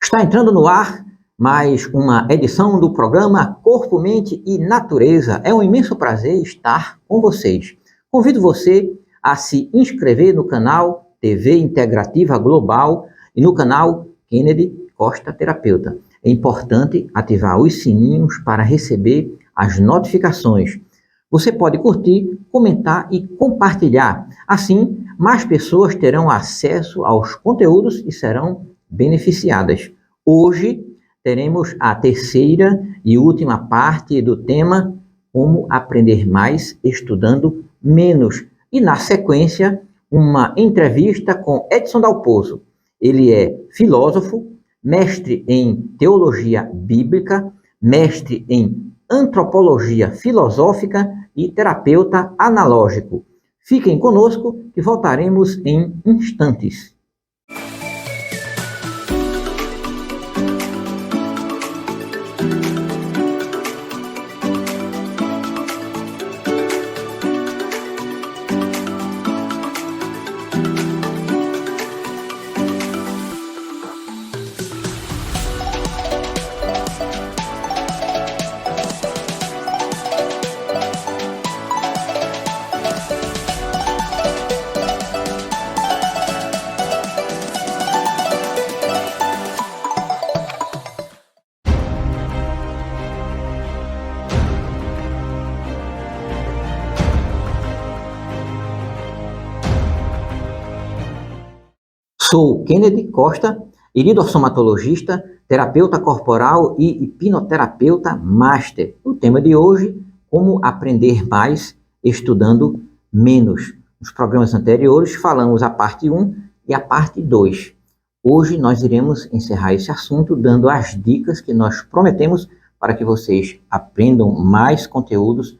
Está entrando no ar mais uma edição do programa Corpo, Mente e Natureza. É um imenso prazer estar com vocês. Convido você a se inscrever no canal TV Integrativa Global e no canal Kennedy Costa Terapeuta. É importante ativar os sininhos para receber as notificações. Você pode curtir, comentar e compartilhar. Assim, mais pessoas terão acesso aos conteúdos e serão beneficiadas. Hoje teremos a terceira e última parte do tema Como Aprender Mais Estudando Menos. E na sequência, uma entrevista com Edson Dalpozo. Ele é filósofo, mestre em teologia bíblica, mestre em antropologia filosófica e terapeuta analógico. Fiquem conosco que voltaremos em instantes. Sou Kennedy Costa, iridostomatologista, terapeuta corporal e hipnoterapeuta master. O tema de hoje, como aprender mais estudando menos. Nos programas anteriores falamos a parte 1 e a parte 2. Hoje nós iremos encerrar esse assunto dando as dicas que nós prometemos para que vocês aprendam mais conteúdos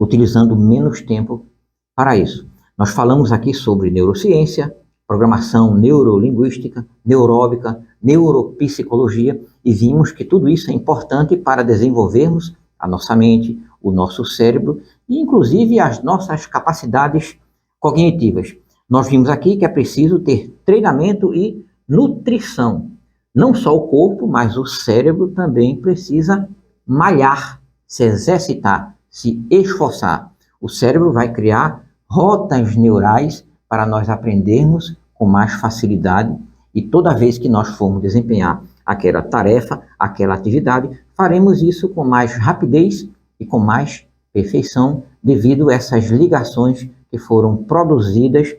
utilizando menos tempo para isso. Nós falamos aqui sobre neurociência, programação neurolinguística, neuróbica, neuropsicologia e vimos que tudo isso é importante para desenvolvermos a nossa mente, o nosso cérebro e inclusive as nossas capacidades cognitivas. Nós vimos aqui que é preciso ter treinamento e nutrição. Não só o corpo, mas o cérebro também precisa malhar, se exercitar, se esforçar. O cérebro vai criar rotas neurais para nós aprendermos com mais facilidade e toda vez que nós formos desempenhar aquela tarefa, aquela atividade, faremos isso com mais rapidez e com mais perfeição devido a essas ligações que foram produzidas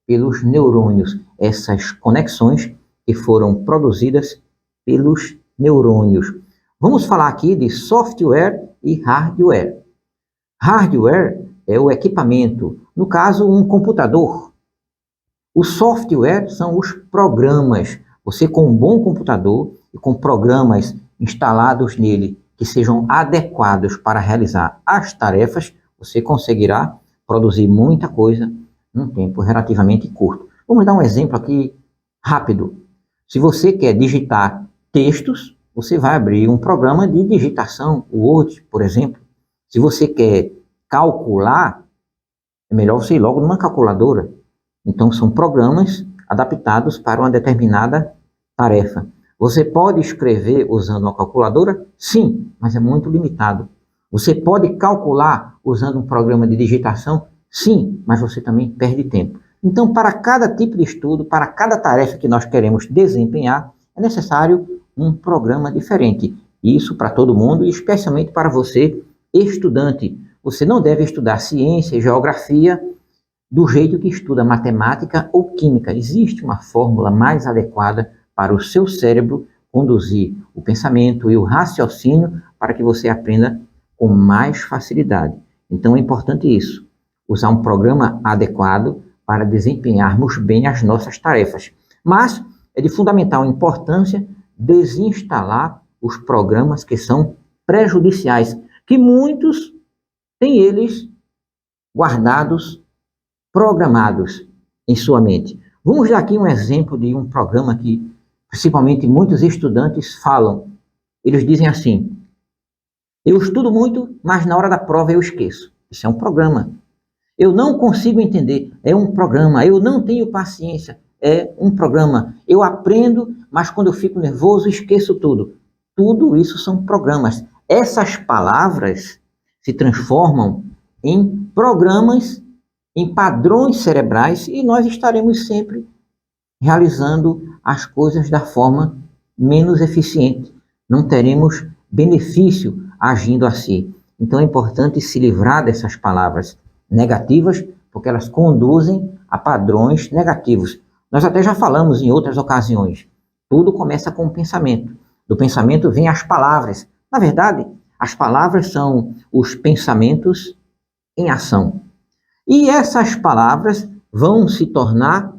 pelos neurônios, essas conexões que foram produzidas pelos neurônios. Vamos falar aqui de software e hardware. Hardware é o equipamento, no caso um computador. O software são os programas. Você com um bom computador e com programas instalados nele que sejam adequados para realizar as tarefas, você conseguirá produzir muita coisa num tempo relativamente curto. Vamos dar um exemplo aqui rápido. Se você quer digitar textos, você vai abrir um programa de digitação, o Word, por exemplo. Se você quer calcular, é melhor você ir logo numa calculadora. Então, são programas adaptados para uma determinada tarefa. Você pode escrever usando uma calculadora? Sim, mas é muito limitado. Você pode calcular usando um programa de digitação? Sim, mas você também perde tempo. Então, para cada tipo de estudo, para cada tarefa que nós queremos desempenhar, é necessário um programa diferente. Isso para todo mundo e especialmente para você, estudante. Você não deve estudar ciência e geografia do jeito que estuda matemática ou química. Existe uma fórmula mais adequada para o seu cérebro conduzir o pensamento e o raciocínio para que você aprenda com mais facilidade. Então é importante isso, usar um programa adequado para desempenharmos bem as nossas tarefas. Mas é de fundamental importância desinstalar os programas que são prejudiciais, que muitos têm eles guardados, programados em sua mente. Vamos dar aqui um exemplo de um programa que, principalmente, muitos estudantes falam. Eles dizem assim: eu estudo muito, mas na hora da prova eu esqueço. Isso é um programa. Eu não consigo entender. É um programa. Eu não tenho paciência. é um programa. Eu aprendo, mas quando eu fico nervoso, esqueço tudo. Tudo isso são programas. Essas palavras se transformam em programas, em padrões cerebrais, e nós estaremos sempre realizando as coisas da forma menos eficiente. Não teremos benefício agindo assim. Então é importante se livrar dessas palavras negativas, porque elas conduzem a padrões negativos. Nós até já falamos em outras ocasiões. Tudo começa com o pensamento. Do pensamento vêm as palavras. Na verdade, as palavras são os pensamentos em ação. E essas palavras vão se tornar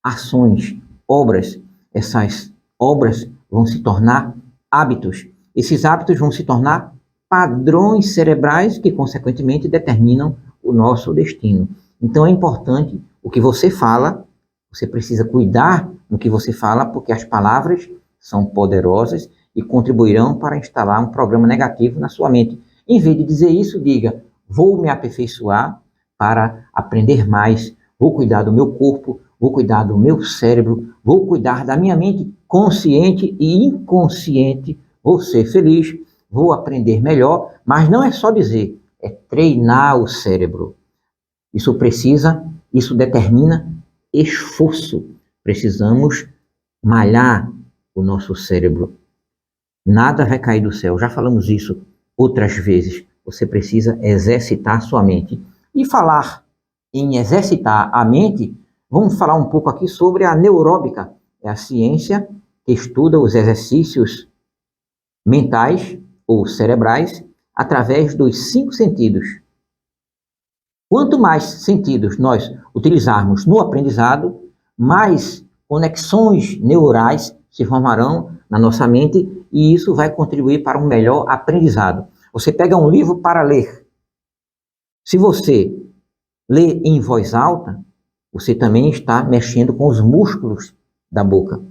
ações, obras. Essas obras vão se tornar hábitos. Esses hábitos vão se tornar padrões cerebrais que, consequentemente, determinam o nosso destino. Então, é importante o que você fala, você precisa cuidar no que você fala, porque as palavras são poderosas e contribuirão para instalar um programa negativo na sua mente. Em vez de dizer isso, diga: vou me aperfeiçoar para aprender mais, vou cuidar do meu corpo, vou cuidar do meu cérebro, vou cuidar da minha mente consciente e inconsciente, vou ser feliz, vou aprender melhor, mas não é só dizer, é treinar o cérebro. Isso determina esforço. Precisamos malhar o nosso cérebro. Nada vai cair do céu, já falamos isso outras vezes. Você precisa exercitar sua mente. E falar em exercitar a mente, vamos falar um pouco aqui sobre a neuróbica. É a ciência que estuda os exercícios mentais ou cerebrais através dos 5 sentidos. Quanto mais sentidos nós utilizarmos no aprendizado, mais conexões neurais se formarão na nossa mente e isso vai contribuir para um melhor aprendizado. Você pega um livro para ler. Se você lê em voz alta, você também está mexendo com os músculos da boca.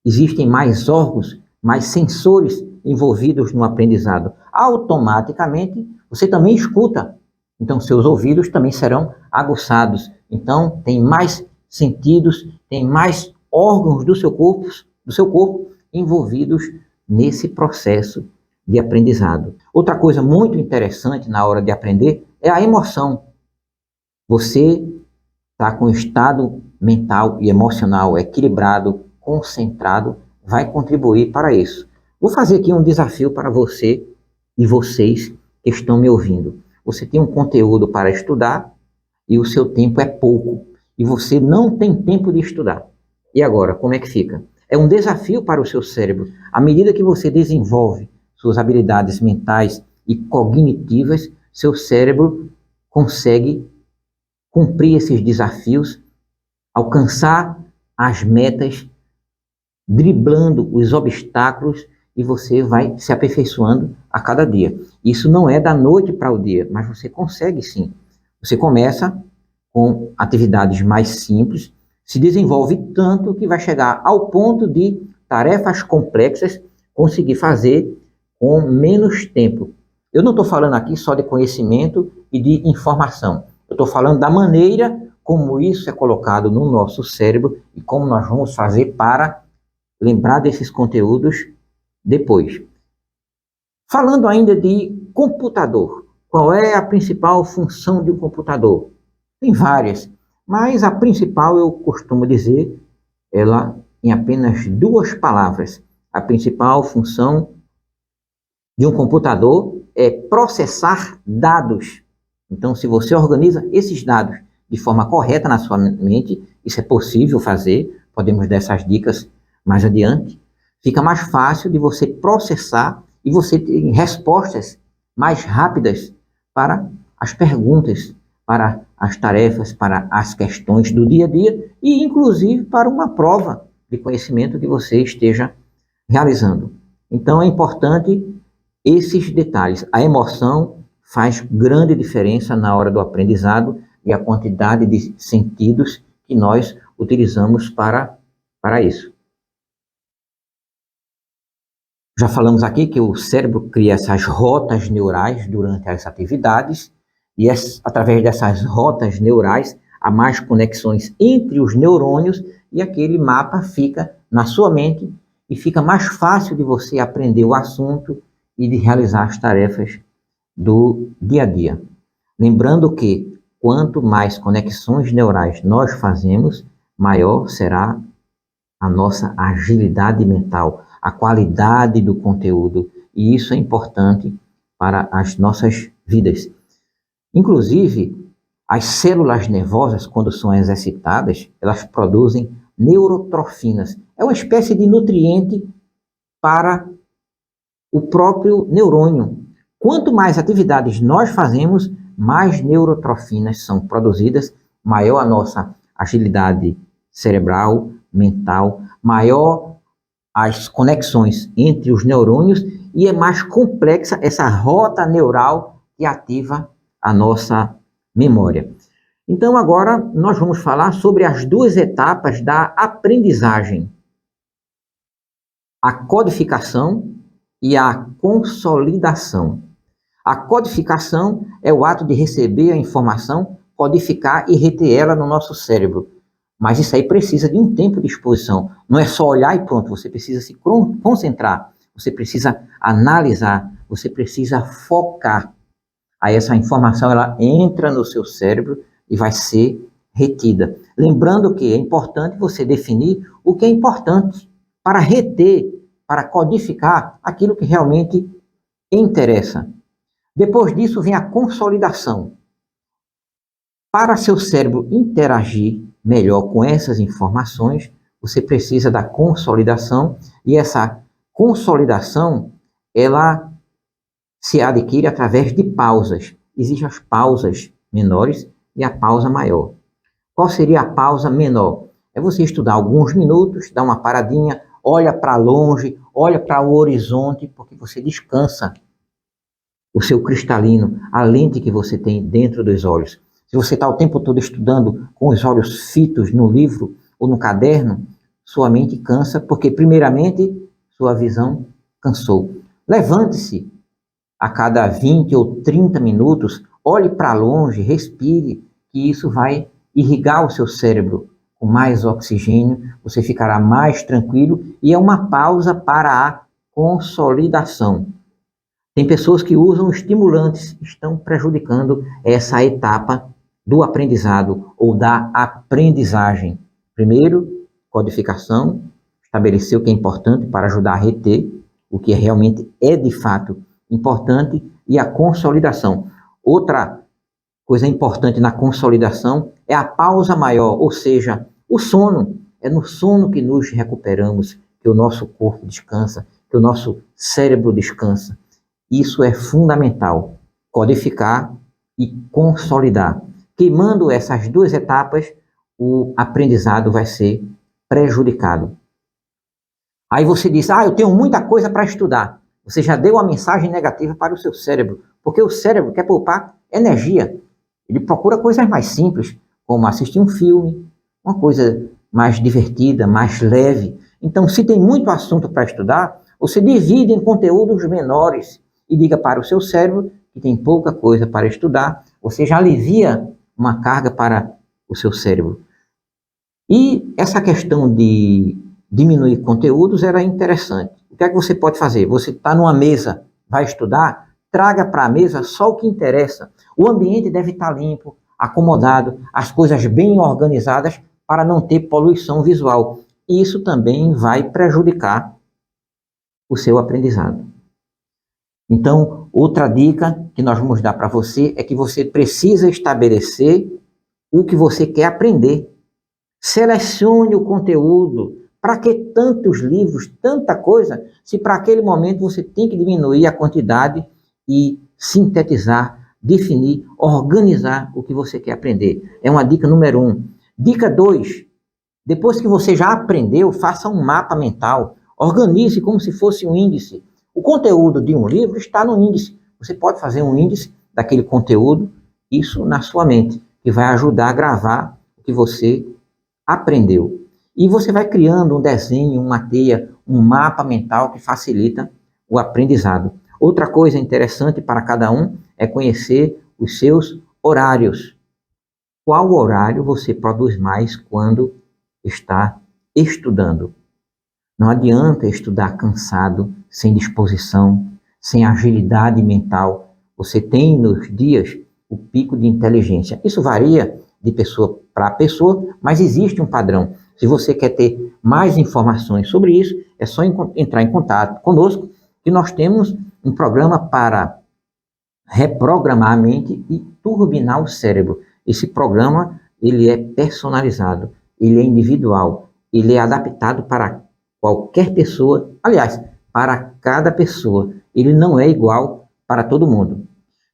Existem mais órgãos, mais sensores envolvidos no aprendizado. Automaticamente, você também escuta. Então, seus ouvidos também serão aguçados. Então, tem mais sentidos, tem mais órgãos do seu corpo envolvidos nesse processo de aprendizado. Outra coisa muito interessante na hora de aprender é a emoção. Você está com o estado mental e emocional equilibrado, concentrado, vai contribuir para isso. Vou fazer aqui um desafio para você e vocês que estão me ouvindo. Você tem um conteúdo para estudar e o seu tempo é pouco e você não tem tempo de estudar. E agora, como é que fica? É um desafio para o seu cérebro. À medida que você desenvolve suas habilidades mentais e cognitivas, seu cérebro consegue cumprir esses desafios, alcançar as metas, driblando os obstáculos e você vai se aperfeiçoando a cada dia. Isso não é da noite para o dia, mas você consegue sim. Você começa com atividades mais simples, se desenvolve tanto que vai chegar ao ponto de tarefas complexas conseguir fazer com menos tempo. Eu não estou falando aqui só de conhecimento e de informação. Eu estou falando da maneira como isso é colocado no nosso cérebro e como nós vamos fazer para lembrar desses conteúdos depois. Falando ainda de computador, qual é a principal função de um computador? Tem várias, mas a principal eu costumo dizer, ela em apenas 2 palavras. A principal função de um computador é processar dados. Então, se você organiza esses dados de forma correta na sua mente, isso é possível fazer, podemos dar essas dicas mais adiante, fica mais fácil de você processar e você ter respostas mais rápidas para as perguntas, para as tarefas, para as questões do dia a dia e, inclusive, para uma prova de conhecimento que você esteja realizando. Então, é importante esses detalhes. A emoção faz grande diferença na hora do aprendizado e a quantidade de sentidos que nós utilizamos para isso. Já falamos aqui que o cérebro cria essas rotas neurais durante as atividades e através dessas rotas neurais há mais conexões entre os neurônios e aquele mapa fica na sua mente e fica mais fácil de você aprender o assunto e de realizar as tarefas do dia a dia. Lembrando que quanto mais conexões neurais nós fazemos, maior será a nossa agilidade mental, a qualidade do conteúdo, e isso é importante para as nossas vidas. Inclusive, as células nervosas, quando são exercitadas, elas produzem neurotrofinas. É uma espécie de nutriente para o próprio neurônio. Quanto mais atividades nós fazemos, mais neurotrofinas são produzidas, maior a nossa agilidade cerebral, mental, maior as conexões entre os neurônios e é mais complexa essa rota neural que ativa a nossa memória. Então agora nós vamos falar sobre as duas etapas da aprendizagem: a codificação e a consolidação. A codificação é o ato de receber a informação, codificar e reter ela no nosso cérebro. Mas isso aí precisa de um tempo de exposição. Não é só olhar e pronto, você precisa se concentrar, você precisa analisar, você precisa focar. Aí essa informação ela entra no seu cérebro e vai ser retida. Lembrando que é importante você definir o que é importante para reter, para codificar aquilo que realmente interessa. Depois disso vem a consolidação. Para seu cérebro interagir melhor com essas informações, você precisa da consolidação, e essa consolidação ela se adquire através de pausas. Existem as pausas menores e a pausa maior. Qual seria a pausa menor? É você estudar alguns minutos, dar uma paradinha, olha para longe, olha para o horizonte, porque você descansa o seu cristalino, a lente que você tem dentro dos olhos. Se você está o tempo todo estudando com os olhos fitos no livro ou no caderno, sua mente cansa, porque primeiramente sua visão cansou. Levante-se a cada 20 ou 30 minutos, olhe para longe, respire, que isso vai irrigar o seu cérebro com mais oxigênio, você ficará mais tranquilo e é uma pausa para a consolidação. Tem pessoas que usam estimulantes, estão prejudicando essa etapa do aprendizado ou da aprendizagem. Primeiro, codificação, estabelecer o que é importante para ajudar a reter o que realmente é de fato importante, e a consolidação. Outra coisa importante na consolidação é a pausa maior, ou seja, o sono. É no sono que nos recuperamos, que o nosso corpo descansa, que o nosso cérebro descansa. Isso é fundamental, codificar e consolidar. Queimando essas duas etapas, o aprendizado vai ser prejudicado. Aí você diz, eu tenho muita coisa para estudar. Você já deu uma mensagem negativa para o seu cérebro, porque o cérebro quer poupar energia. Ele procura coisas mais simples, como assistir um filme, uma coisa mais divertida, mais leve. Então, se tem muito assunto para estudar, você divide em conteúdos menores e diga para o seu cérebro que tem pouca coisa para estudar, você já alivia uma carga para o seu cérebro. E essa questão de diminuir conteúdos era interessante. O que é que você pode fazer? Você está numa mesa, vai estudar, traga para a mesa só o que interessa. O ambiente deve estar limpo, acomodado, as coisas bem organizadas para não ter poluição visual. Isso também vai prejudicar o seu aprendizado. Então, outra dica que nós vamos dar para você é que você precisa estabelecer o que você quer aprender. Selecione o conteúdo. Para que tantos livros, tanta coisa, se para aquele momento você tem que diminuir a quantidade e sintetizar, definir, organizar o que você quer aprender. É uma dica número 1. Dica 2. Depois que você já aprendeu, faça um mapa mental. Organize como se fosse um índice. O conteúdo de um livro está no índice. Você pode fazer um índice daquele conteúdo, isso na sua mente, que vai ajudar a gravar o que você aprendeu. E você vai criando um desenho, uma teia, um mapa mental que facilita o aprendizado. Outra coisa interessante para cada um é conhecer os seus horários. Qual horário você produz mais quando está estudando. Não adianta estudar cansado, sem disposição, sem agilidade mental. Você tem nos dias o pico de inteligência. Isso varia de pessoa para pessoa, mas existe um padrão. Se você quer ter mais informações sobre isso, é só entrar em contato conosco, que nós temos um programa para reprogramar a mente e turbinar o cérebro. Esse programa, ele é personalizado, ele é individual, ele é adaptado para qualquer pessoa, aliás, para cada pessoa. Ele não é igual para todo mundo.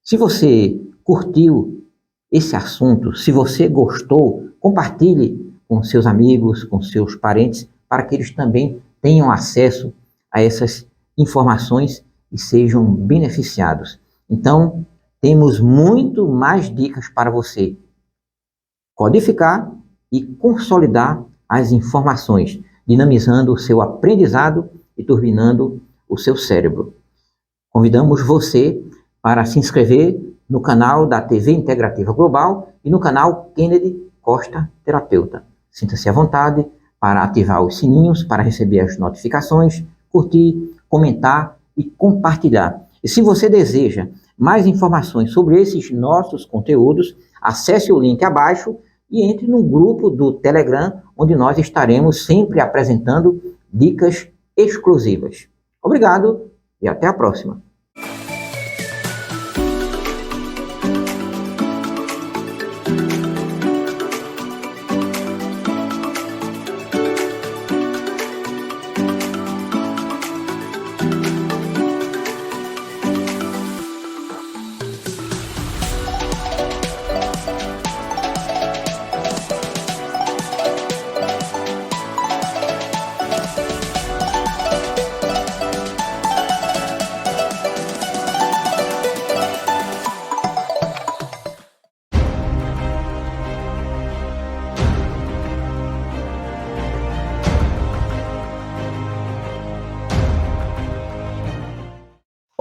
Se você curtiu esse assunto, se você gostou, compartilhe com seus amigos, com seus parentes, para que eles também tenham acesso a essas informações e sejam beneficiados. Então, temos muito mais dicas para você codificar e consolidar as informações, dinamizando o seu aprendizado e turbinando o seu cérebro. Convidamos você para se inscrever no canal da TV Integrativa Global e no canal Kennedy Costa Terapeuta. Sinta-se à vontade para ativar os sininhos, para receber as notificações, curtir, comentar e compartilhar. E se você deseja mais informações sobre esses nossos conteúdos, acesse o link abaixo e entre no grupo do Telegram, onde nós estaremos sempre apresentando dicas exclusivas. Obrigado e até a próxima.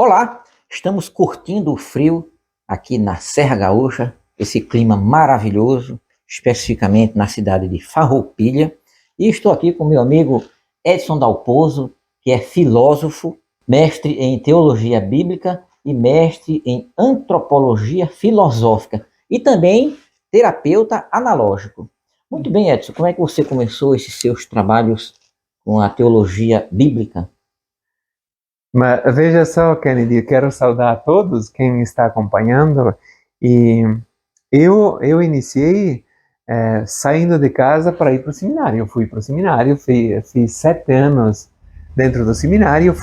Olá, estamos curtindo o frio aqui na Serra Gaúcha, esse clima maravilhoso, especificamente na cidade de Farroupilha, e estou aqui com meu amigo Edson Dalpozo, que é filósofo, mestre em teologia bíblica e mestre em antropologia filosófica e também terapeuta analógico. Muito bem, Edson, como é que você começou esses seus trabalhos com a teologia bíblica? Mas veja só, Kennedy, eu quero saudar a todos quem está acompanhando. E eu iniciei saindo de casa para ir para o seminário. Eu fui para o seminário, fiz 7 anos dentro do seminário,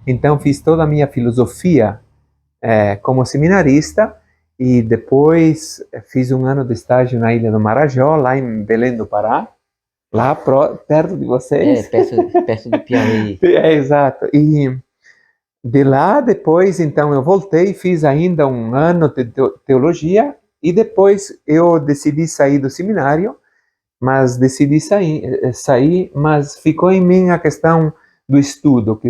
então fiz toda a minha filosofia como seminarista, e depois fiz um ano de estágio na Ilha do Marajó, lá em Belém do Pará, lá perto de vocês. Perto do Piauí. Exato. E de lá, depois, então, eu voltei, fiz ainda um ano de teologia, e depois eu decidi sair do seminário, mas mas ficou em mim a questão do estudo,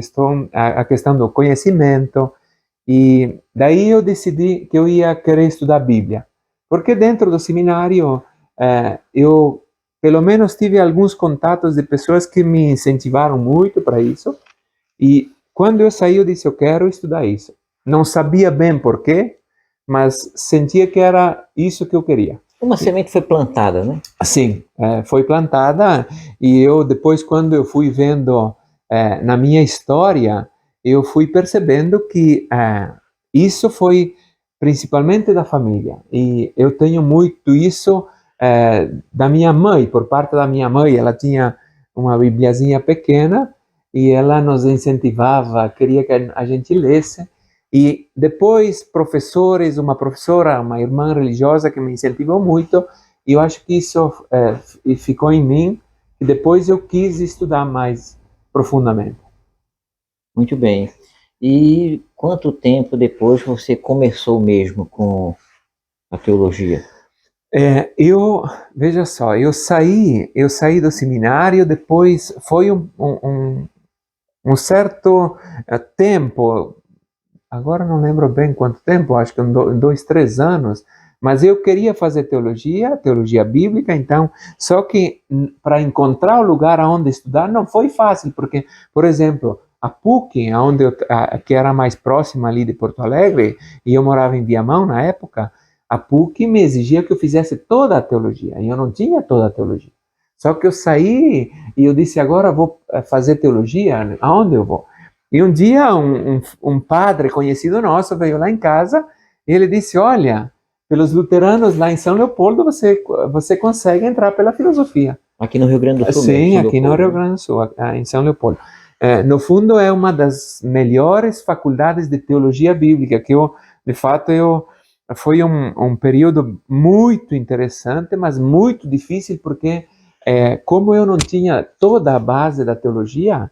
a questão do conhecimento, e daí eu decidi que eu ia querer estudar a Bíblia, porque dentro do seminário eu, pelo menos, tive alguns contatos de pessoas que me incentivaram muito para isso, e quando eu saí, eu disse, eu quero estudar isso. Não sabia bem porquê, mas sentia que era isso que eu queria. Uma semente foi plantada, né? Sim, foi plantada, e eu depois, quando eu fui vendo na minha história, eu fui percebendo que isso foi principalmente da família. E eu tenho muito isso da minha mãe, por parte da minha mãe. Ela tinha uma bibliazinha pequena, e ela nos incentivava, queria que a gente lesse, e depois professores, uma professora, uma irmã religiosa que me incentivou muito, e eu acho que isso ficou em mim, e depois eu quis estudar mais profundamente. Muito bem. E quanto tempo depois você começou mesmo com a teologia? Veja só, eu saí do seminário, depois foi um certo tempo, agora não lembro bem quanto tempo, acho que 2, 3 anos, Mas eu queria fazer teologia bíblica, então, só que para encontrar o lugar onde estudar não foi fácil, porque, por exemplo, a PUC, que era mais próxima ali de Porto Alegre, e eu morava em Viamão na época, a PUC me exigia que eu fizesse toda a teologia, e eu não tinha toda a teologia. Só que eu saí e eu disse, agora vou fazer teologia, aonde eu vou? E um dia um padre conhecido nosso veio lá em casa e ele disse, olha, pelos luteranos lá em São Leopoldo você consegue entrar pela filosofia. Aqui no Rio Grande do Sul mesmo, Sim, São aqui no Leopoldo, Rio né? Grande do Sul, em São Leopoldo. No fundo, é uma das melhores faculdades de teologia bíblica, que de fato, foi um período muito interessante, mas muito difícil, porque como eu não tinha toda a base da teologia,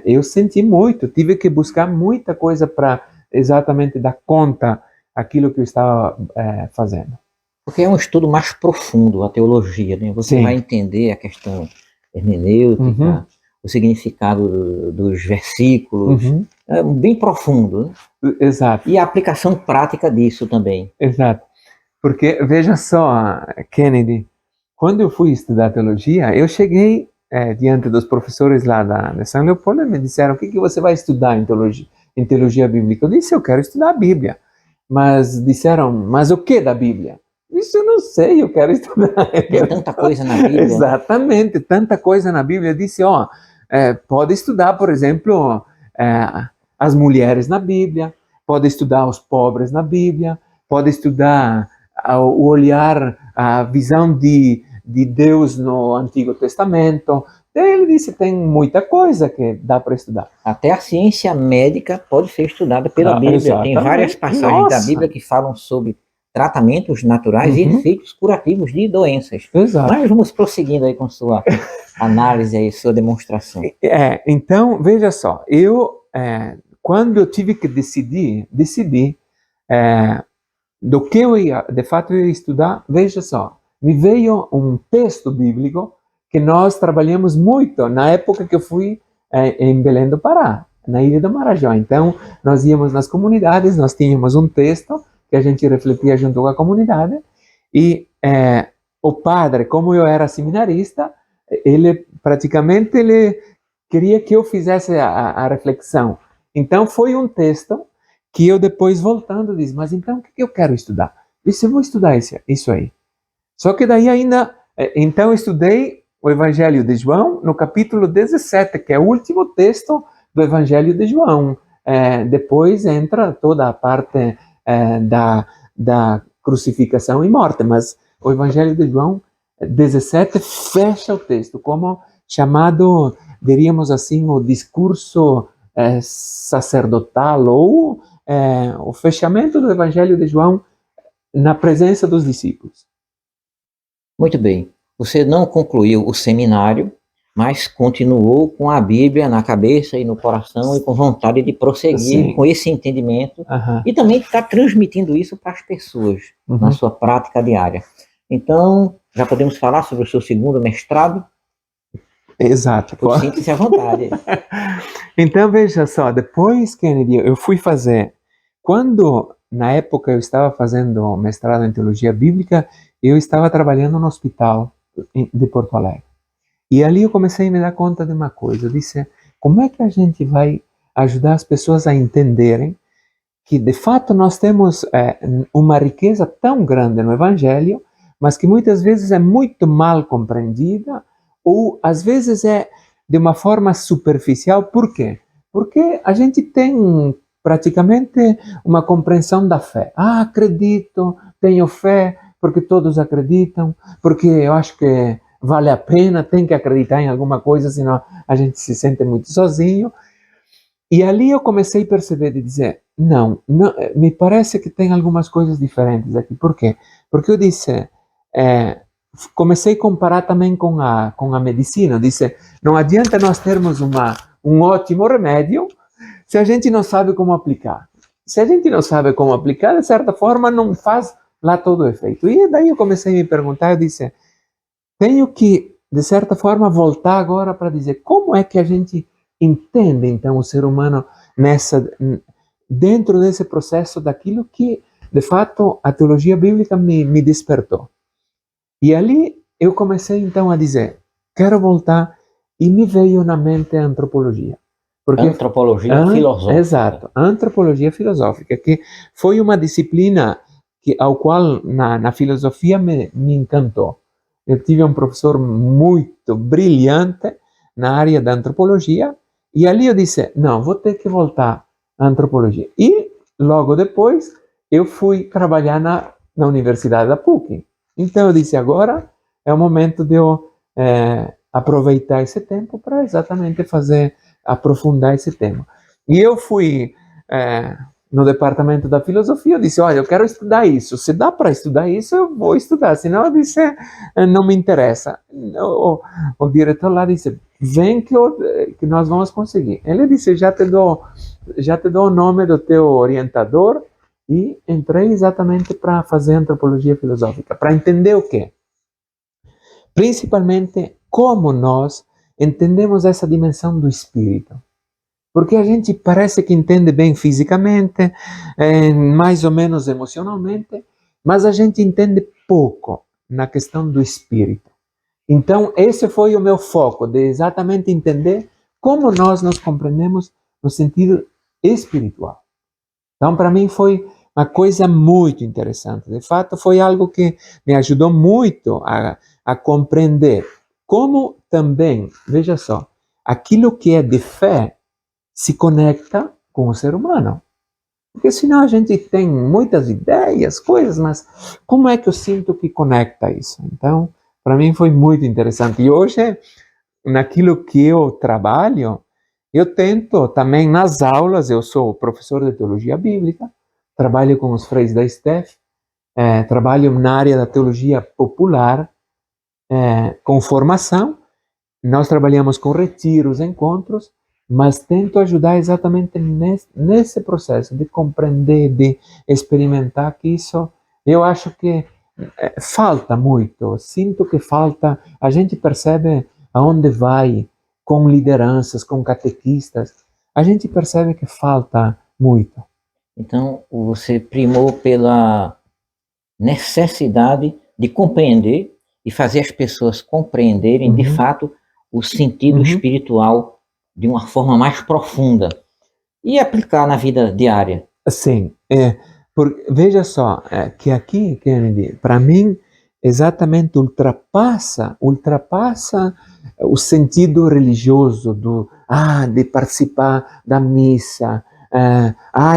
eu senti muito, tive que buscar muita coisa para exatamente dar conta aquilo que eu estava fazendo. Porque é um estudo mais profundo, a teologia, né? Você Sim. vai entender a questão hermenêutica, Uhum. o significado dos versículos, Uhum. é bem profundo, né? Exato, E a aplicação prática disso também. exato. Porque, veja só, Kennedy, quando eu fui estudar teologia, eu cheguei diante dos professores lá de São Leopoldo e me disseram, o que você vai estudar em teologia bíblica? Eu disse, eu quero estudar a Bíblia. Mas disseram, mas o que da Bíblia? Isso eu não sei, eu quero estudar. Tem tanta coisa na Bíblia, né? Exatamente, tanta coisa na Bíblia. Eu disse, pode estudar, por exemplo, as mulheres na Bíblia, pode estudar os pobres na Bíblia, pode estudar o olhar, a visão de Deus no Antigo Testamento. Ele disse, tem muita coisa que dá para estudar. Até a ciência médica pode ser estudada pela Bíblia. Exatamente. Tem várias passagens da Bíblia que falam sobre tratamentos naturais e efeitos curativos de doenças. Exato. Mas vamos prosseguindo aí com sua análise aí, sua demonstração. Então, veja só, quando eu tive que decidir do que eu ia, de fato, eu ia estudar, veja só, me veio um texto bíblico que nós trabalhamos muito na época que eu fui em Belém do Pará, na Ilha do Marajó. Então, nós íamos nas comunidades, nós tínhamos um texto que a gente refletia junto com a comunidade, e o padre, como eu era seminarista, ele queria que eu fizesse a reflexão. Então, foi um texto que eu depois, voltando, disse, mas então o que eu quero estudar? Disse, eu vou estudar isso aí. Só que daí ainda, então eu estudei o Evangelho de João no capítulo 17, que é o último texto do Evangelho de João. Depois entra toda a parte da crucificação e morte, mas o Evangelho de João 17 fecha o texto, como chamado, diríamos assim, o discurso sacerdotal, ou o fechamento do Evangelho de João na presença dos discípulos. Muito bem. Você não concluiu o seminário, mas continuou com a Bíblia na cabeça e no coração e com vontade de prosseguir Sim. com esse entendimento e também estar transmitindo isso para as pessoas na sua prática diária. Então, já podemos falar sobre o seu segundo mestrado? Exato. Sinta-se à vontade. Então, veja só, depois, Kennedy, eu fui fazer, na época eu estava fazendo mestrado em teologia bíblica, eu estava trabalhando no hospital de Porto Alegre. E ali eu comecei a me dar conta de uma coisa, eu disse, como é que a gente vai ajudar as pessoas a entenderem que, de fato, nós temos uma riqueza tão grande no Evangelho, mas que muitas vezes é muito mal compreendida, ou às vezes é de uma forma superficial. Por quê? Porque a gente tem praticamente uma compreensão da fé. Acredito, tenho fé, porque todos acreditam, porque eu acho que vale a pena, tem que acreditar em alguma coisa, senão a gente se sente muito sozinho. E ali eu comecei a perceber, de dizer, não, me parece que tem algumas coisas diferentes aqui. Por quê? Porque eu disse, comecei a comparar também com a medicina. Eu disse, não adianta nós termos um ótimo remédio se a gente não sabe como aplicar. Se a gente não sabe como aplicar, de certa forma, não faz lá todo o efeito. E daí eu comecei a me perguntar, eu disse, tenho que, de certa forma, voltar agora para dizer, como é que a gente entende, então, o ser humano dentro desse processo daquilo que de fato, a teologia bíblica me despertou. E ali eu comecei então a dizer, quero voltar, e me veio na mente a antropologia. Porque Antropologia filosófica. Exato, a antropologia filosófica, que foi uma disciplina ao qual na filosofia me encantou. Eu tive um professor muito brilhante na área da antropologia, e ali eu disse, não, vou ter que voltar à antropologia. E logo depois eu fui trabalhar na Universidade da PUC. Então eu disse, agora é o momento de eu aproveitar esse tempo para exatamente aprofundar esse tema. E eu fui no departamento da filosofia, eu disse, olha, eu quero estudar isso, se dá para estudar isso, eu vou estudar, senão eu disse, não me interessa. O diretor lá disse, vem que nós vamos conseguir. Ele disse, já te dou o nome do teu orientador, e entrei exatamente para fazer antropologia filosófica, para entender o quê? Principalmente como nós entendemos essa dimensão do espírito. Porque a gente parece que entende bem fisicamente, mais ou menos emocionalmente, mas a gente entende pouco na questão do espírito. Então, esse foi o meu foco, de exatamente entender como nós nos compreendemos no sentido espiritual. Então, para mim foi uma coisa muito interessante. De fato, foi algo que me ajudou muito a compreender como também, veja só, aquilo que é de fé se conecta com o ser humano. Porque senão a gente tem muitas ideias, coisas, mas como é que eu sinto que conecta isso? Então, para mim foi muito interessante. E hoje, naquilo que eu trabalho, eu tento também nas aulas, eu sou professor de teologia bíblica, trabalho com os freis da STEF, trabalho na área da teologia popular, com formação, nós trabalhamos com retiros, encontros, mas tento ajudar exatamente nesse processo de compreender, de experimentar, que isso eu acho que falta muito, sinto que falta, a gente percebe aonde vai com lideranças, com catequistas, a gente percebe que falta muito. Então, você primou pela necessidade de compreender e fazer as pessoas compreenderem de fato o sentido espiritual de uma forma mais profunda e aplicar na vida diária. Sim, veja só, que aqui, Kennedy, para mim, exatamente ultrapassa o sentido religioso de participar da missa,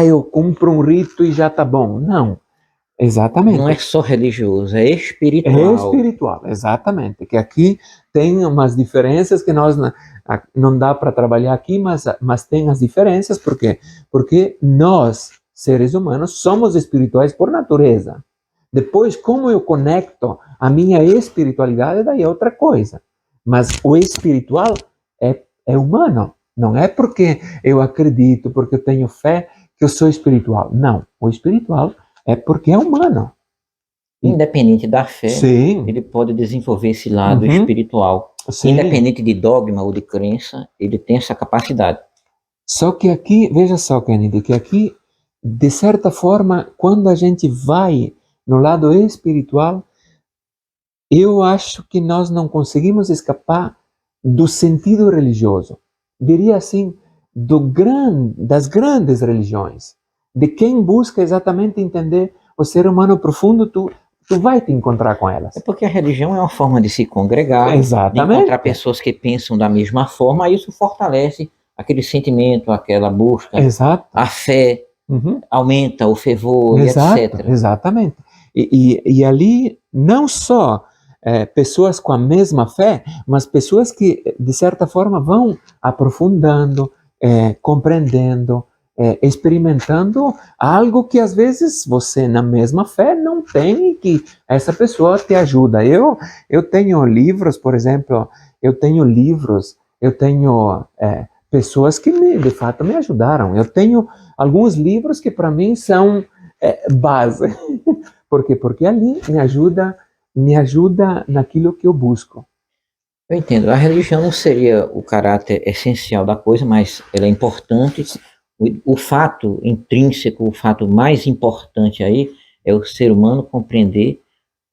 eu cumpro um rito e já tá bom. Não, exatamente. Não é só religioso, é espiritual. É espiritual, exatamente. Que aqui tem umas diferenças que nós não dá para trabalhar aqui, mas tem as diferenças, porque nós, seres humanos, somos espirituais por natureza. Depois, como eu conecto a minha espiritualidade, daí é outra coisa. Mas o espiritual é humano. Não é porque eu acredito, porque eu tenho fé, que eu sou espiritual. Não, o espiritual é porque é humano. Independente da fé, Sim. Ele pode desenvolver esse lado espiritual. Sim. Independente de dogma ou de crença, ele tem essa capacidade. Só que aqui, veja só, Kennedy, que aqui, de certa forma, quando a gente vai no lado espiritual, eu acho que nós não conseguimos escapar do sentido religioso. Diria assim, das grandes religiões, de quem busca exatamente entender o ser humano profundo, tu vai te encontrar com elas. É porque a religião é uma forma de se congregar, exatamente, de encontrar pessoas que pensam da mesma forma, e isso fortalece aquele sentimento, aquela busca, exato, a fé, aumenta o fervor, exato, etc. Exatamente. E ali, não só pessoas com a mesma fé, mas pessoas que, de certa forma, vão aprofundando, compreendendo, experimentando algo que às vezes você na mesma fé não tem e que essa pessoa te ajuda. Eu tenho livros, por exemplo, eu tenho pessoas que de fato me ajudaram. Eu tenho alguns livros que para mim são base. Por quê? Porque ali me ajuda naquilo que eu busco. Eu entendo. A religião não seria o caráter essencial da coisa, mas ela é importante. O fato intrínseco, o fato mais importante aí é o ser humano compreender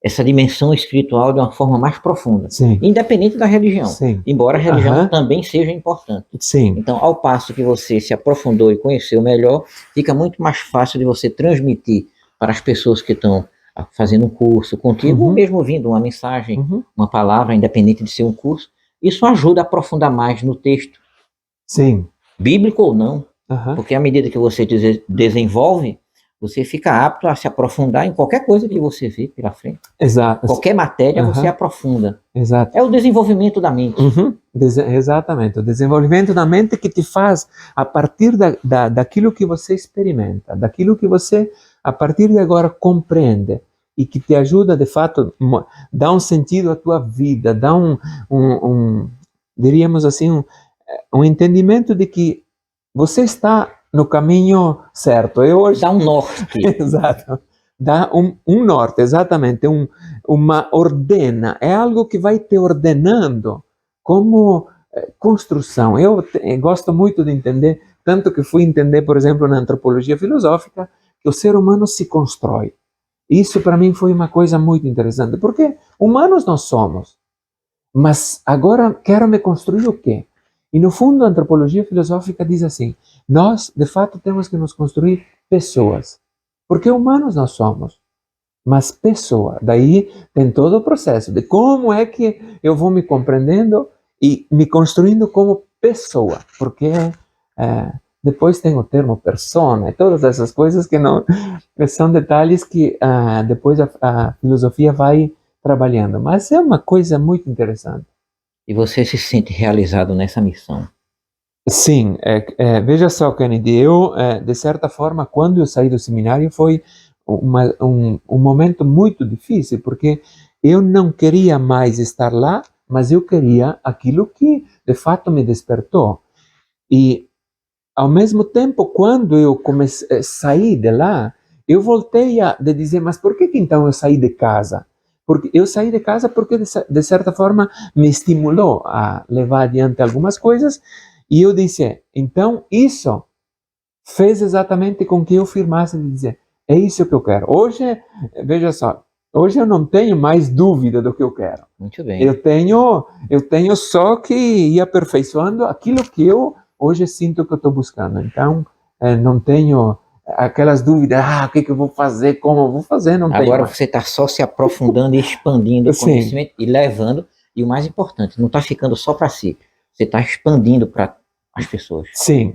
essa dimensão espiritual de uma forma mais profunda, Sim. independente da religião, Sim. embora a religião Aham. também seja importante. Sim. Então, ao passo que você se aprofundou e conheceu melhor, fica muito mais fácil de você transmitir para as pessoas que estão fazendo um curso contigo, ou mesmo ouvindo uma mensagem, uma palavra, independente de ser um curso. Isso ajuda a aprofundar mais no texto, Sim. bíblico ou não, Aham. porque à medida que você desenvolve, você fica apto a se aprofundar em qualquer coisa que você vê pela frente. Exato. Qualquer matéria você Aham. aprofunda. Exato. É o desenvolvimento da mente. Exatamente. O desenvolvimento da mente que te faz, a partir daquilo que você experimenta, daquilo que você, a partir de agora, compreende, e que te ajuda, de fato, dá um sentido à tua vida, dá diríamos assim, um entendimento de que você está no caminho certo. Eu hoje... Dá um norte. Exato. Dá um norte, exatamente, uma ordena, é algo que vai te ordenando como construção. Eu gosto muito de entender, tanto que fui entender, por exemplo, na antropologia filosófica, que o ser humano se constrói. Isso para mim foi uma coisa muito interessante, porque humanos nós somos, mas agora quero me construir o quê? E no fundo a antropologia filosófica diz assim, nós de fato temos que nos construir pessoas, porque humanos nós somos, mas pessoa. Daí tem todo o processo de como é que eu vou me compreendendo e me construindo como pessoa, porque depois tem o termo persona e todas essas coisas que não são detalhes que depois a filosofia vai trabalhando, mas é uma coisa muito interessante. E você se sente realizado nessa missão? Sim, veja só, Kennedy, eu, de certa forma, quando eu saí do seminário, foi um momento muito difícil, porque eu não queria mais estar lá, mas eu queria aquilo que, de fato, me despertou. E, ao mesmo tempo, quando eu saí de lá, eu voltei a dizer, mas por que então eu saí de casa? Porque eu saí de casa porque, de certa forma, me estimulou a levar adiante algumas coisas, e eu disse, então isso fez exatamente com que eu firmasse de dizer, é isso que eu quero. Hoje, veja só, hoje eu não tenho mais dúvida do que eu quero. Muito bem. Eu tenho só que ir aperfeiçoando aquilo que eu hoje sinto que eu estou buscando. Então, não tenho aquelas dúvidas, o que eu vou fazer, como eu vou fazer, não tenho Agora mais. você está só se aprofundando e expandindo o Sim. conhecimento e levando, e o mais importante, não está ficando só para si, você está expandindo para as pessoas. Sim,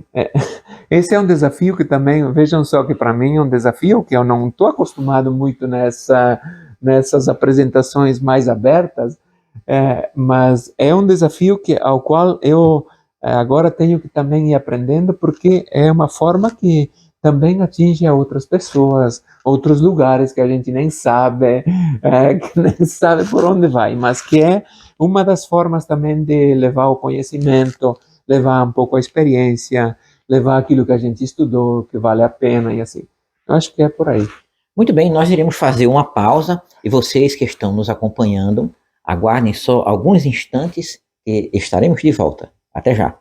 esse é um desafio que também, vejam só que para mim é um desafio que eu não estou acostumado muito nessas apresentações mais abertas, mas é um desafio ao qual eu agora tenho que também ir aprendendo, porque é uma forma que também atinge a outras pessoas, outros lugares que a gente nem sabe, que nem sabe por onde vai, mas que é uma das formas também de levar o conhecimento, levar um pouco a experiência, levar aquilo que a gente estudou, que vale a pena e assim. Eu acho que é por aí. Muito bem, nós iremos fazer uma pausa e vocês que estão nos acompanhando, aguardem só alguns instantes e estaremos de volta. Até já.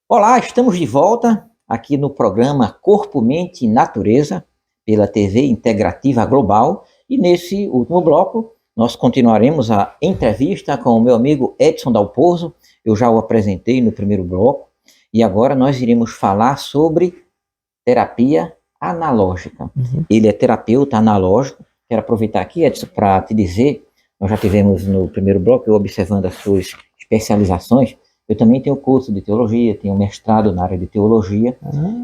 Olá, estamos de volta aqui no programa Corpo, Mente e Natureza, pela TV Integrativa Global, e nesse último bloco nós continuaremos a entrevista com o meu amigo Edson Dalpozo. Eu já o apresentei no primeiro bloco, e agora nós iremos falar sobre terapia analógica. Ele é terapeuta analógico. Quero aproveitar aqui, Edson, para te dizer, nós já tivemos no primeiro bloco, eu observando as suas especializações. Eu também tenho curso de teologia, tenho mestrado na área de teologia,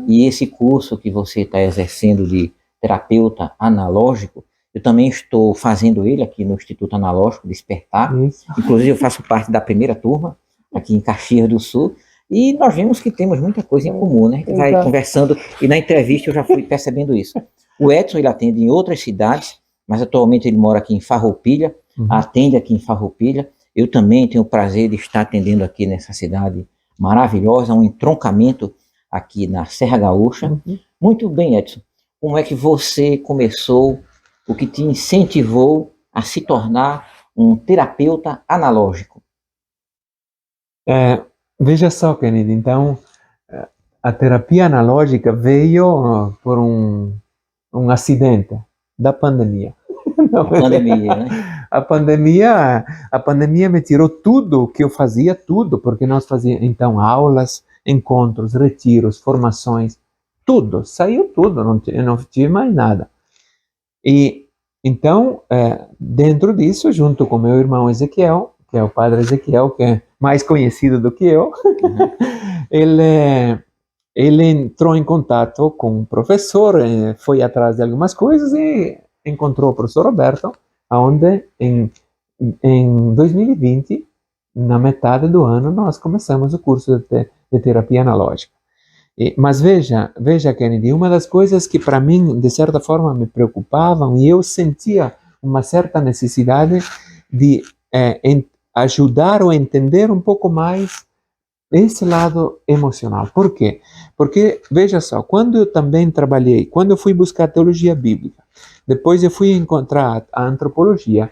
e esse curso que você está exercendo de terapeuta analógico, Eu também estou fazendo ele aqui no Instituto Analógico Despertar. Isso. Inclusive, eu faço parte da primeira turma aqui em Caxias do Sul. E nós vemos que temos muita coisa em comum, né? A gente vai Exato. conversando, e na entrevista eu já fui percebendo isso. O Edson, ele atende em outras cidades, mas atualmente ele mora aqui em Farroupilha, atende aqui em Farroupilha. Eu também tenho o prazer de estar atendendo aqui nessa cidade maravilhosa, um entroncamento aqui na Serra Gaúcha. Muito bem, Edson. Como é que você começou, o que te incentivou a se tornar um terapeuta analógico? Veja só, Kennedy, então, a terapia analógica veio por um acidente da pandemia. A pandemia, né? A pandemia me tirou tudo que eu fazia, tudo, porque nós fazíamos, então, aulas, encontros, retiros, formações, tudo, saiu tudo, não tive mais nada. E, então, dentro disso, junto com meu irmão Ezequiel, que é o padre Ezequiel, que é mais conhecido do que eu, ele entrou em contato com o professor, foi atrás de algumas coisas e encontrou o professor Roberto, onde em 2020, na metade do ano, nós começamos o curso de terapia analógica. Mas veja, Kennedy, uma das coisas que para mim, de certa forma, me preocupavam e eu sentia uma certa necessidade de ajudar ou entender um pouco mais esse lado emocional. Por quê? Porque, veja só, quando eu também trabalhei, quando eu fui buscar teologia bíblica, depois eu fui encontrar a antropologia,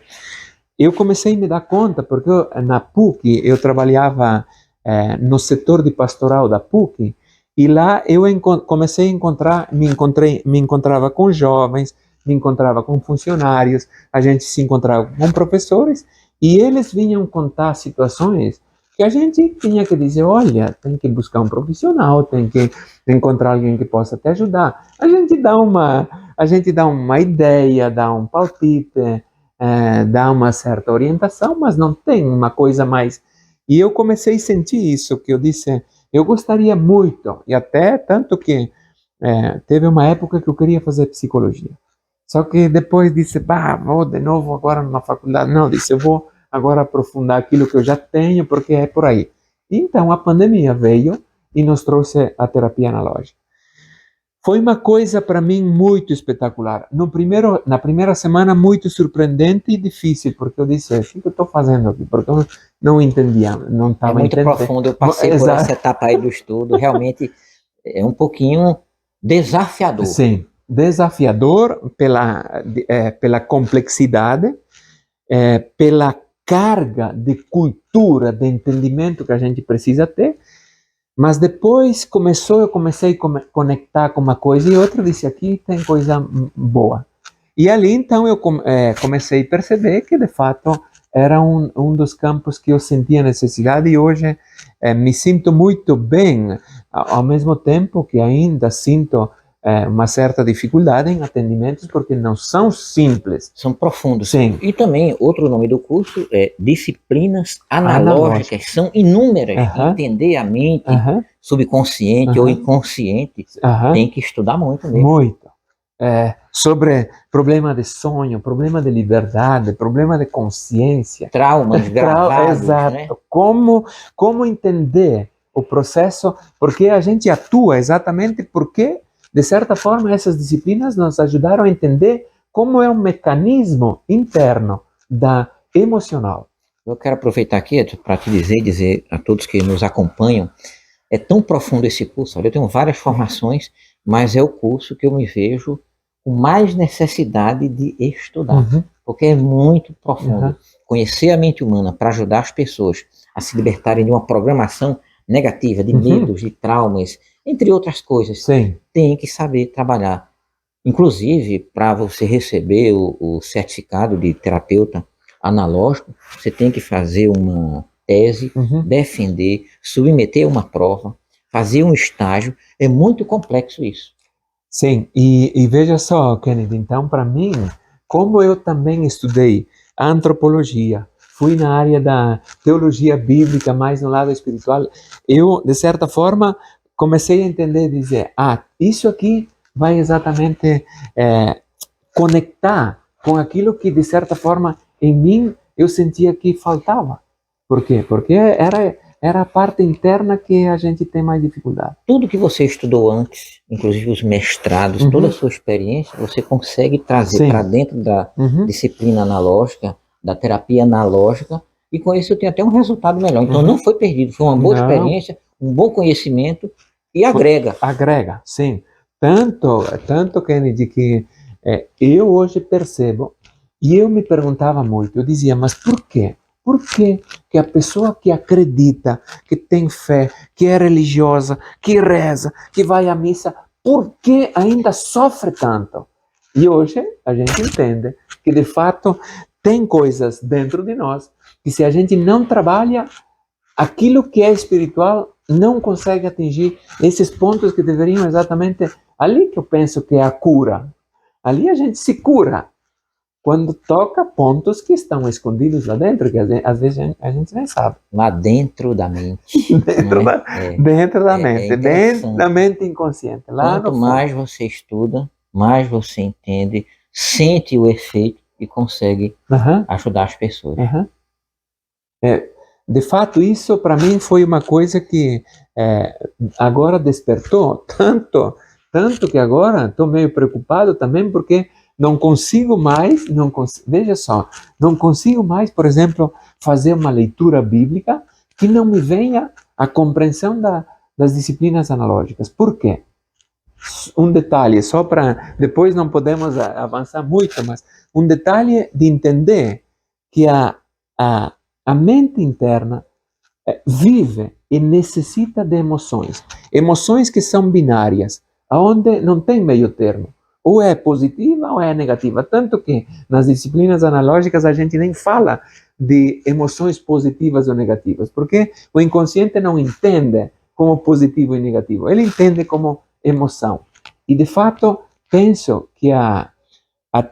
eu comecei a me dar conta, porque na PUC eu trabalhava no setor de pastoral da PUC, e lá eu comecei a me encontrava com jovens, me encontrava com funcionários, a gente se encontrava com professores, e eles vinham contar situações que a gente tinha que dizer, olha, tem que buscar um profissional, tem que encontrar alguém que possa te ajudar. A gente dá uma ideia, dá um palpite, dá uma certa orientação, mas não tem uma coisa mais. E eu comecei a sentir isso, que eu disse, eu gostaria muito, e até tanto que teve uma época que eu queria fazer psicologia. Só que depois disse, vou de novo agora numa faculdade. Não, disse, eu vou agora aprofundar aquilo que eu já tenho, porque é por aí. Então a pandemia veio e nos trouxe a terapia analógica. Foi uma coisa para mim muito espetacular. Na primeira semana, muito surpreendente e difícil, porque eu disse, o que eu estou fazendo aqui? Porque eu não entendia, não estava entendendo. É muito profundo, eu passei por essa etapa aí do estudo, realmente é um pouquinho desafiador. Sim, desafiador pela complexidade, pela carga de cultura, de entendimento que a gente precisa ter, mas depois eu comecei a conectar com uma coisa e outra, disse, aqui tem coisa boa. E ali, então, eu comecei a perceber que, de fato, era um dos campos que eu sentia necessidade e hoje me sinto muito bem, ao mesmo tempo que ainda sinto uma certa dificuldade em atendimentos, porque não são simples. São profundos. Sim. E também, outro nome do curso é Disciplinas Analógicas. São inúmeras. Entender a mente subconsciente ou inconsciente, tem que estudar muito mesmo. Muito. Sobre problema de sonho, problema de liberdade, problema de consciência. Traumas gravados, Exato. Né? Como entender o processo, porque a gente atua exatamente porque, de certa forma, essas disciplinas nos ajudaram a entender como é um mecanismo interno da emocional. Eu quero aproveitar aqui para te dizer a todos que nos acompanham, é tão profundo esse curso. Olha, eu tenho várias formações, mas é o curso que eu me vejo com mais necessidade de estudar, porque é muito profundo. Conhecer a mente humana para ajudar as pessoas a se libertarem de uma programação negativa, de medos, de traumas, entre outras coisas. Sim. Tem que saber trabalhar. Inclusive, para você receber o certificado de terapeuta analógico, você tem que fazer uma tese, defender, submeter uma prova, fazer um estágio. É muito complexo isso. Sim, e veja só, Kennedy, então, para mim, como eu também estudei antropologia, fui na área da teologia bíblica, mais no lado espiritual, eu, de certa forma, comecei a entender, dizer, isso aqui vai exatamente conectar com aquilo que, de certa forma, em mim eu sentia que faltava. Por quê? Porque era a parte interna que a gente tem mais dificuldade. Tudo que você estudou antes, inclusive os mestrados, toda a sua experiência, você consegue trazer Sim. para dentro da disciplina analógica, da terapia analógica, e com isso eu tenho até um resultado melhor. Então não foi perdido, foi uma boa experiência, um bom conhecimento e agrega. Agrega, sim. Tanto, Kennedy, que eu hoje percebo, e eu me perguntava muito, eu dizia, mas por quê? Por que que a pessoa que acredita, que tem fé, que é religiosa, que reza, que vai à missa, por que ainda sofre tanto? E hoje a gente entende que, de fato, tem coisas dentro de nós que, se a gente não trabalha, aquilo que é espiritual não consegue atingir esses pontos que deveriam exatamente... Ali que eu penso que é a cura. Ali a gente se cura quando toca pontos que estão escondidos lá dentro, que às vezes a gente nem sabe. Lá dentro da mente. Dentro da mente, dentro da mente inconsciente. Lá Quanto mais você estuda, mais você entende, sente o efeito e consegue ajudar as pessoas. De fato, isso para mim foi uma coisa que agora despertou tanto que agora estou meio preocupado também, porque não consigo mais, veja só, não consigo mais, por exemplo, fazer uma leitura bíblica que não me venha a compreensão das disciplinas analógicas. Por quê? Um detalhe, só para... Depois não podemos avançar muito, mas um detalhe de entender que a mente interna vive e necessita de emoções. Emoções que são binárias, onde não tem meio termo. Ou é positiva ou é negativa. Tanto que nas disciplinas analógicas a gente nem fala de emoções positivas ou negativas, porque o inconsciente não entende como positivo e negativo. Ele entende como emoção. E, de fato, penso que a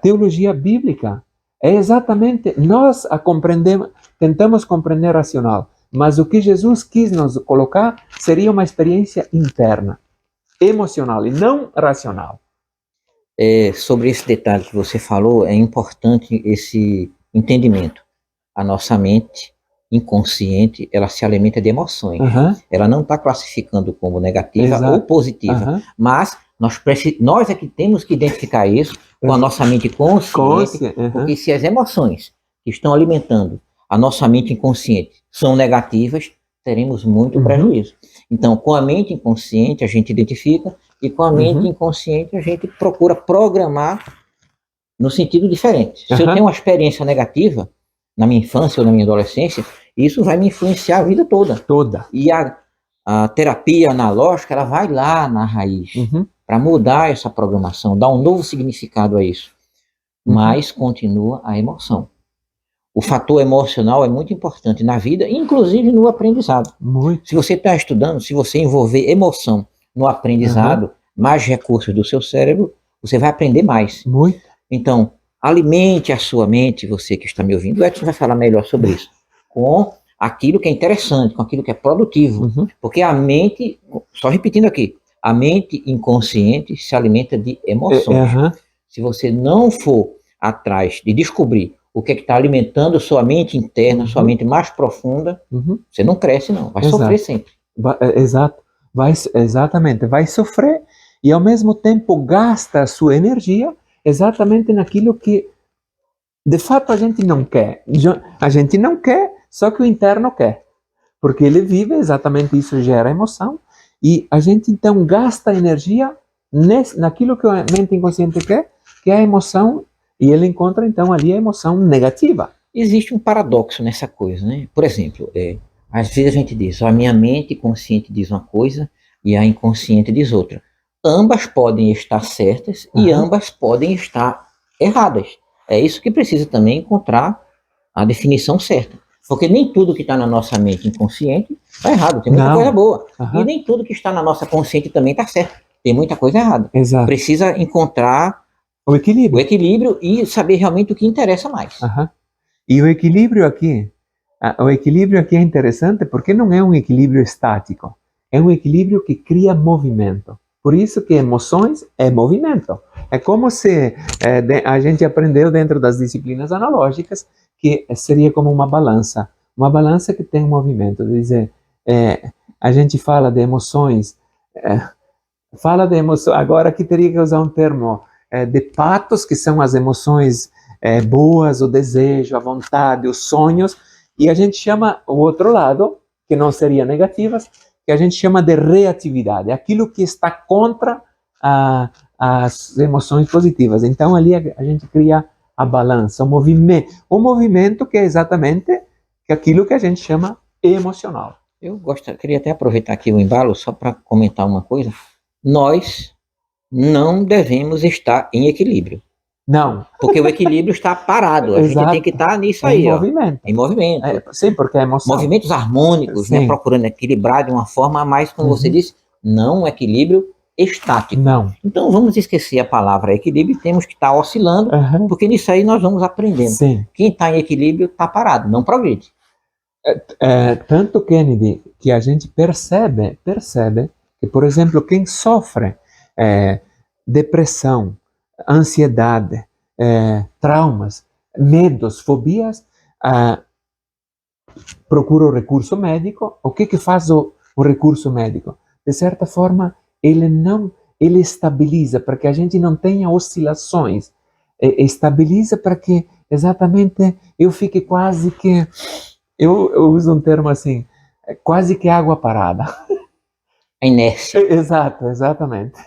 teologia bíblica é exatamente... Nós a compreendemos, tentamos compreender racional, mas o que Jesus quis nos colocar seria uma experiência interna, emocional e não racional. Sobre esse detalhe que você falou, é importante esse entendimento. A nossa mente inconsciente, ela se alimenta de emoções. Ela não está classificando como negativa ou positiva, mas nós é que temos que identificar isso com a nossa mente consciente, porque se as emoções que estão alimentando a nossa mente inconsciente são negativas, teremos muito prejuízo. Então, com a mente inconsciente, a gente identifica, e com a mente inconsciente, a gente procura programar no sentido diferente. Se eu tenho uma experiência negativa, na minha infância ou na minha adolescência, isso vai me influenciar a vida toda. E a terapia analógica, ela vai lá na raiz, para mudar essa programação, dar um novo significado a isso. Mas continua a emoção. O fator emocional é muito importante na vida, inclusive no aprendizado. Se você está estudando, se você envolver emoção no aprendizado, mais recursos do seu cérebro, você vai aprender mais. Então, alimente a sua mente, você que está me ouvindo, o Edson vai falar melhor sobre isso, com aquilo que é interessante, com aquilo que é produtivo. Porque a mente, só repetindo aqui, a mente inconsciente se alimenta de emoções. Se você não for atrás de descobrir o que está alimentando sua mente interna, sua mente mais profunda, você não cresce não, vai sofrer sempre. Exatamente, vai sofrer e ao mesmo tempo gasta a sua energia exatamente naquilo que de fato a gente não quer. A gente não quer, só que o interno quer, porque ele vive exatamente isso, gera emoção, e a gente então gasta energia naquilo que a mente inconsciente quer, que é a emoção, e ele encontra então ali a emoção negativa. Existe um paradoxo nessa coisa, né? Por exemplo, às vezes a gente diz, a minha mente consciente diz uma coisa e a inconsciente diz outra. Ambas podem estar certas e ambas podem estar erradas. É isso que precisa também encontrar a definição certa. Porque nem tudo que está na nossa mente inconsciente está errado, tem muita coisa boa. E nem tudo que está na nossa consciente também está certo, tem muita coisa errada. Precisa encontrar o equilíbrio e saber realmente o que interessa mais. E o equilíbrio aqui é interessante porque não é um equilíbrio estático, é um equilíbrio que cria movimento. Por isso que emoções é movimento. É como se a gente aprendeu dentro das disciplinas analógicas que seria como uma balança que tem um movimento. Quer dizer, a gente fala de emoções, agora aqui teria que usar um termo de patos, que são as emoções boas, o desejo, a vontade, os sonhos, e a gente chama o outro lado, que não seria negativas, que a gente chama de reatividade, aquilo que está contra as emoções positivas. Então ali a gente cria a balança, o movimento que é exatamente aquilo que a gente chama emocional. Queria até aproveitar aqui o embalo só para comentar uma coisa. Nós não devemos estar em equilíbrio. Não. Porque o equilíbrio está parado. A gente tem que estar nisso aí, movimento. Em movimento. Sim, porque é emoção. Movimentos harmônicos, né, procurando equilibrar de uma forma, mas, como você disse, não um equilíbrio estático. Não. Então vamos esquecer a palavra equilíbrio e temos que estar oscilando, porque nisso aí nós vamos aprendendo. Sim. Quem está em equilíbrio está parado, não progride. Tanto, Kennedy, que a gente percebe que, por exemplo, quem sofre depressão, ansiedade, traumas, medos, fobias, procura o recurso médico. O que faz o recurso médico? De certa forma, ele estabiliza para que a gente não tenha oscilações. Estabiliza para que exatamente eu fique quase que, eu uso um termo assim, quase que água parada. A inércia. Exato, exatamente.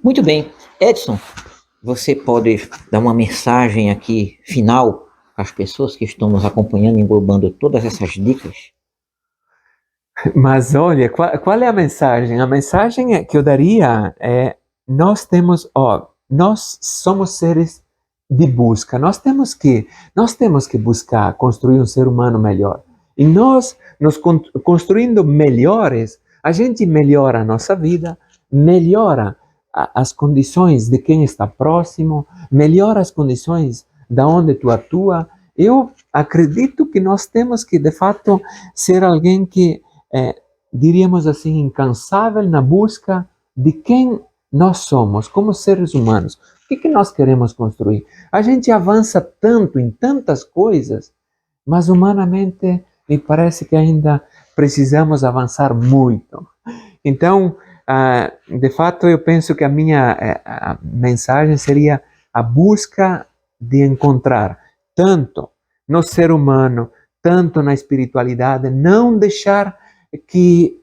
Muito bem. Edson, você pode dar uma mensagem aqui final para as pessoas que estão nos acompanhando, englobando todas essas dicas? Mas olha, qual é a mensagem? A mensagem que eu daria é: nós somos seres de busca. Nós temos que buscar construir um ser humano melhor. E nós, construindo melhores, a gente melhora a nossa vida, melhora as condições de quem está próximo, melhora as condições da onde tu atua. Eu acredito que nós temos que, de fato, ser alguém que diríamos assim, incansável na busca de quem nós somos como seres humanos. O que nós queremos construir? A gente avança tanto em tantas coisas, mas humanamente me parece que ainda precisamos avançar muito. Então, de fato, eu penso que a minha mensagem seria a busca de encontrar tanto no ser humano, tanto na espiritualidade, não deixar que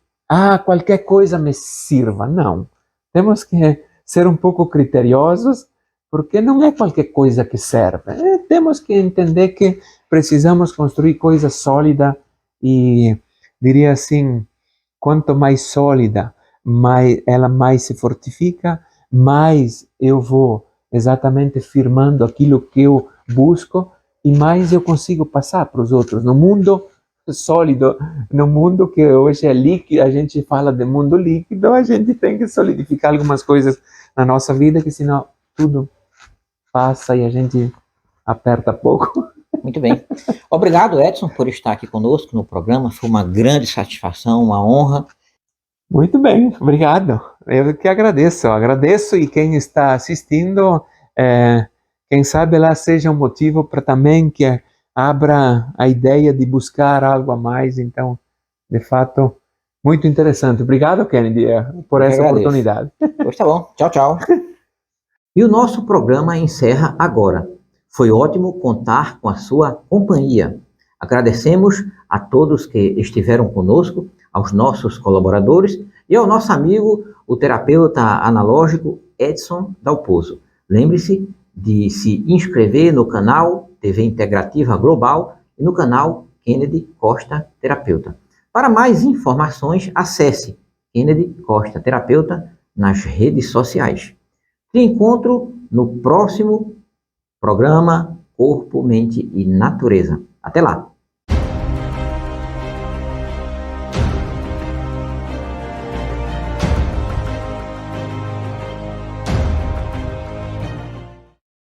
qualquer coisa me sirva. Não. Temos que ser um pouco criteriosos, porque não é qualquer coisa que serve. Temos que entender que precisamos construir coisa sólida e, diria assim, quanto mais sólida, ela mais se fortifica, mais eu vou exatamente firmando aquilo que eu busco e mais eu consigo passar para os outros. No mundo sólido, no mundo que hoje é líquido, a gente fala de mundo líquido, a gente tem que solidificar algumas coisas na nossa vida, que senão tudo passa e a gente aperta pouco. Muito bem. Obrigado, Edson, por estar aqui conosco no programa. Foi uma grande satisfação, uma honra. Muito bem, obrigado. Eu que agradeço. Agradeço, e quem está assistindo, quem sabe lá seja um motivo para também que abra a ideia de buscar algo a mais. Então, de fato, muito interessante. Obrigado, Kennedy, por essa oportunidade. Pois tá bom. Tchau, tchau. E o nosso programa encerra agora. Foi ótimo contar com a sua companhia. Agradecemos a todos que estiveram conosco, aos nossos colaboradores e ao nosso amigo, o terapeuta analógico Edson Dalpozo. Lembre-se de se inscrever no canal TV Integrativa Global e no canal Kennedy Costa Terapeuta. Para mais informações, acesse Kennedy Costa Terapeuta nas redes sociais. Te encontro no próximo programa Corpo, Mente e Natureza. Até lá!